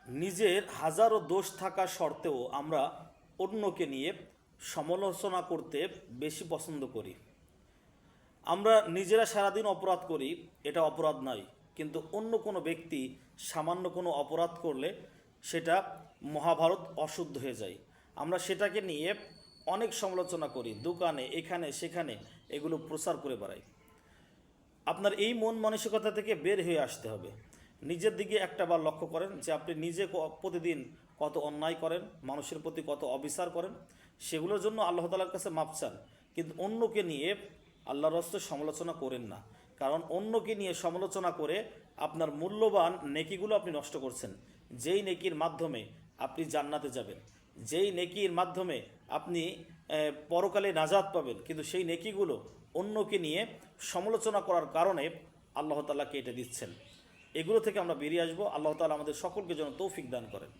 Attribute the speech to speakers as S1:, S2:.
S1: নিজের হাজারো দোষ থাকা সত্ত্বেও আমরা অন্যকে নিয়ে সমালোচনা করতে বেশি পছন্দ করি। আমরা নিজেরা সারাদিন অপরাধ করি, এটা অপরাধ নয়, কিন্তু অন্য কোনো ব্যক্তি সামান্য কোনো অপরাধ করলে সেটা মহাভারত অশুদ্ধ হয়ে যায়। আমরা সেটাকে নিয়ে অনেক সমালোচনা করি, দোকানে এখানে সেখানে এগুলো প্রচার করে বেড়াই। আপনার এই মন মানসিকতা থেকে বের হয়ে আসতে হবে। নিজের দিকে একটাবার লক্ষ্য করেন যে আপনি নিজে প্রতিদিন কত অন্যায় করেন, মানুষের প্রতি কত অবিচার করেন, সেগুলোর জন্য আল্লাহ তাআলার কাছে মাপ চান। কিন্তু অন্যকে নিয়ে আল্লাহর রাস্তায় সমালোচনা করেন না, কারণ অন্যকে নিয়ে সমালোচনা করে আপনার মূল্যবান নেকিগুলো আপনি নষ্ট করছেন। যেই নেকির মাধ্যমে আপনি জান্নাতে যাবেন, যেই নেকির মাধ্যমে আপনি পরকালে নাজাত পাবেন, কিন্তু সেই নেকিগুলো অন্যকে নিয়ে সমালোচনা করার কারণে আল্লাহ তাআলা কেটে দিচ্ছেন। এগুলো থেকে আমরা বেরিয়ে আসবো। আল্লাহ তাআলা আমাদের সকলকে যেন তৌফিক দান করেন।